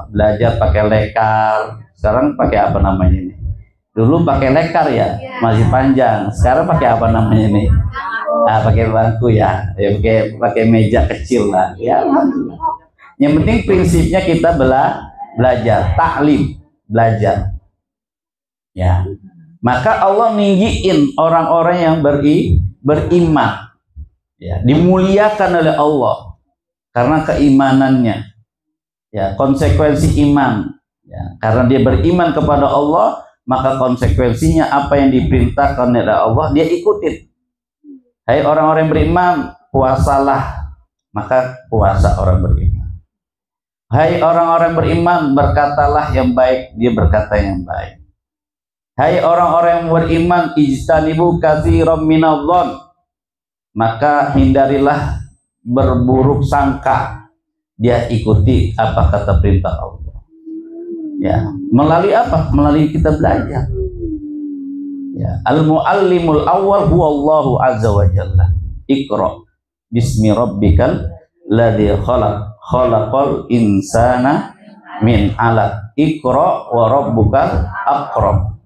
belajar pakai lekar. Sekarang pakai apa namanya ini? Dulu pakai lekar ya, masih panjang. Sekarang pakai apa namanya ini? Nah, pakai bangku ya, pakai meja kecil lah. Ya, alhamdulillah. Yang penting prinsipnya kita belajar, taklim, belajar. Ya, maka Allah ninggiin orang-orang yang beriman. Ya, dimuliakan oleh Allah karena keimanannya. Ya, konsekuensi iman. Ya, karena dia beriman kepada Allah, maka konsekuensinya apa yang diperintahkan oleh Allah dia ikutin. Hai orang-orang yang beriman, puasalah, maka puasa orang beriman. Hai orang-orang beriman, berkatalah yang baik, dia berkata yang baik. Hai orang-orang yang beriman, ijtanibu katsiran minadh-dhon, maka hindarilah berburuk sangka, dia ikuti apa kata perintah Allah. Ya, melalui apa? Melalui kita belajar. Ya, al-muallimul awwal huwallahu azza wa jalla. Iqra bismi rabbikal ladzi khalaqal insana min 'alaq. Iqra wa rabbukal akram.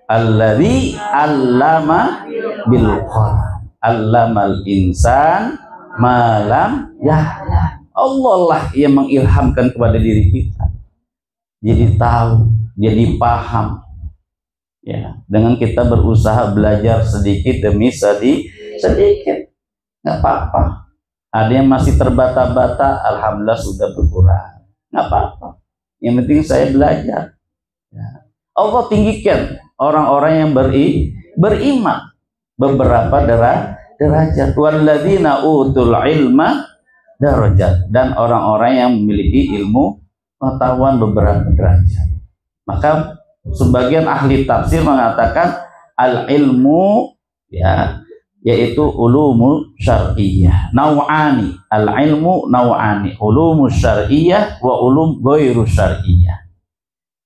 Alladzi 'allama bil qalam. 'Allamal insan ma lam ya'lam. Allah lah yang mengilhamkan kepada diri kita. Jadi tahu, jadi paham. Ya, dengan kita berusaha belajar sedikit demi sedikit, nggak apa-apa. Ada yang masih terbata-bata, alhamdulillah sudah berkurang, nggak apa-apa. Yang penting saya belajar. Ya. Allah tinggikan orang-orang yang beriman beberapa derajat. Walladzina utul ilma darajat, dan orang-orang yang memiliki ilmu pengetahuan beberapa derajat. Maka sebagian ahli tafsir mengatakan al ilmu ya yaitu ulumu syar'iyyah naw'ani. Al ilmu naw'ani, ulumu syar'iyyah wa ulum ghairu syar'iyyah.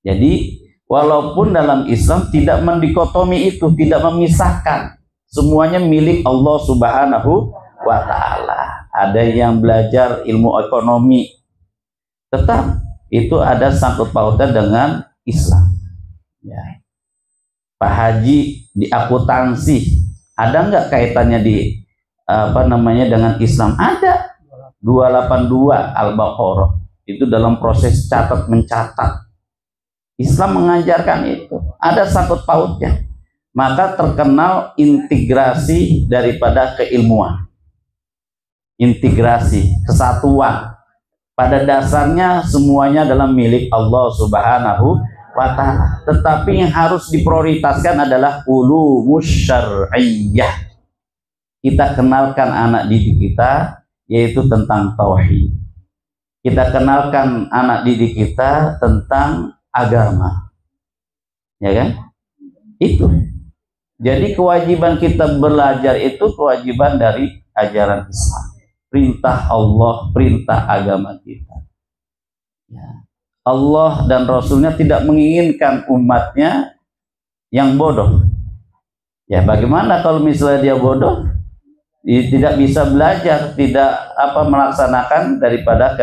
Jadi walaupun dalam Islam tidak mendikotomi itu, tidak memisahkan, semuanya milik Allah Subhanahu wa ta'ala. Ada yang belajar ilmu ekonomi, tetap itu ada sangkut pautan dengan Islam. Ya. Pak Haji di akuntansi, ada nggak kaitannya di dengan Islam? Ada. 282 Al-Baqarah itu dalam proses catat mencatat. Islam mengajarkan itu. Ada sangkut pautnya. Maka terkenal integrasi daripada keilmuan. Integrasi, kesatuan. Pada dasarnya semuanya adalah milik Allah Subhanahu wa ta'ala. Tetapi yang harus diprioritaskan adalah ulumus syar'iyyah. Kita kenalkan anak didik kita yaitu tentang tauhid. Kita kenalkan anak didik kita tentang agama. Ya kan? Itu. Jadi kewajiban kita belajar itu kewajiban dari ajaran Islam. Perintah Allah, perintah agama kita. Ya. Allah dan Rasulnya tidak menginginkan umatnya yang bodoh. Ya, bagaimana kalau misalnya dia bodoh? Tidak bisa belajar, tidak melaksanakan daripada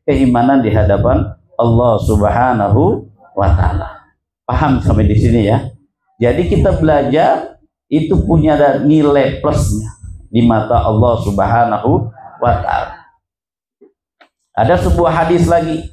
keimanan di hadapan Allah Subhanahu wa ta'ala. Paham sampai di sini ya? Jadi kita belajar itu punya nilai plusnya di mata Allah Subhanahu wa ta'ala. Ada sebuah hadis lagi,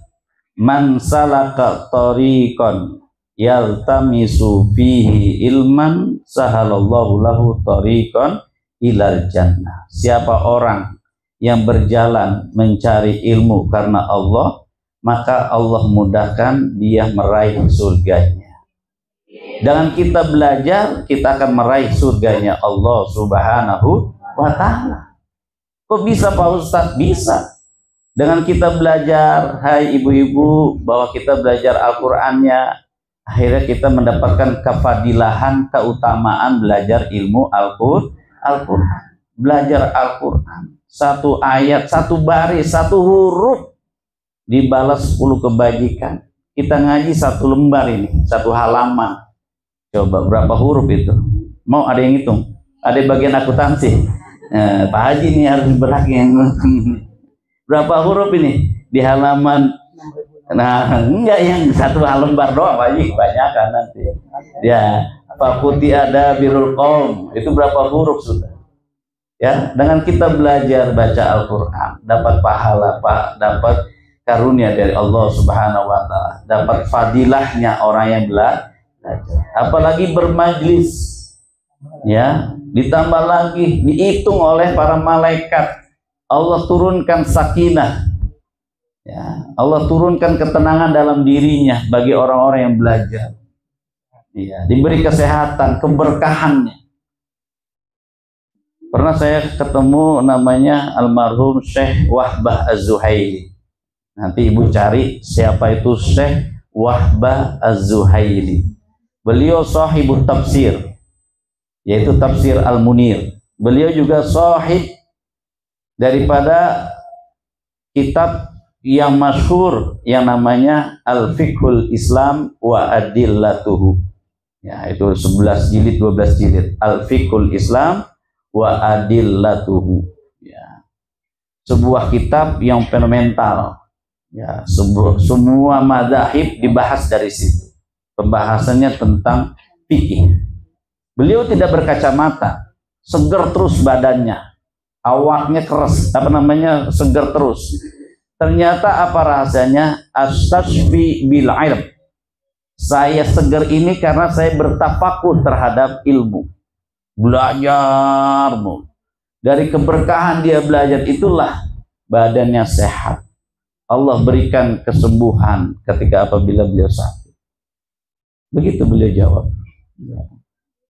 man salaka tariqan yaltamisu fihi ilman sahalallahu lahu tariqan ilal jannah. Siapa orang yang berjalan mencari ilmu karena Allah, maka Allah mudahkan dia meraih surganya. Dengan kita belajar, kita akan meraih surganya Allah Subhanahu wa ta'ala. Kok bisa Pak Ustadz? Bisa. Dengan kita belajar, hai ibu-ibu, bahwa kita belajar Al-Qur'annya, akhirnya kita mendapatkan kefadilahan, keutamaan belajar ilmu Al-Qur'an. Belajar Al-Qur'an, satu ayat, satu baris, satu huruf dibalas 10 kebajikan. Kita ngaji satu lembar ini, satu halaman. Coba berapa huruf itu? Mau ada yang hitung? Ada bagian akuntansi. Pak Haji ini harus berhak yang berapa huruf ini di halaman Nah, enggak yang satu lembar doang, banyak kan nanti. Ya, fakuti ada birul qaum, itu berapa huruf sudah? Ya, dengan kita belajar baca Al-Qur'an, dapat pahala, dapat karunia dari Allah Subhanahu wa taala, dapat fadilahnya orang yang belajar. Apalagi bermajlis. Ya, ditambah lagi dihitung oleh para malaikat. Allah turunkan sakinah. Ya, Allah turunkan ketenangan dalam dirinya bagi orang-orang yang belajar. Ya, diberi kesehatan, keberkahannya. Pernah saya ketemu namanya almarhum Syekh Wahbah Az-Zuhaili. Nanti ibu cari siapa itu Syekh Wahbah Az-Zuhaili. Beliau sahibut tafsir, yaitu tafsir Al-Munir. Beliau juga sahib daripada kitab yang masyhur yang namanya Al-Fiqhul Islam wa Adillatuhu. Ya, itu 11 jilid, 12 jilid. Al-Fiqhul Islam wa Adillatuhu. Ya. Sebuah kitab yang fenomenal. Ya, semua madzhab dibahas dari situ. Pembahasannya tentang fikih. Beliau tidak berkacamata, seger terus badannya, awaknya keras, seger terus. Ternyata apa rahasianya? Astashfi bil ilm. Saya seger ini karena saya bertafakur terhadap ilmu. Belajar, dari keberkahan dia belajar itulah badannya sehat. Allah berikan kesembuhan ketika apabila beliau sakit. Begitu beliau jawab. Ya.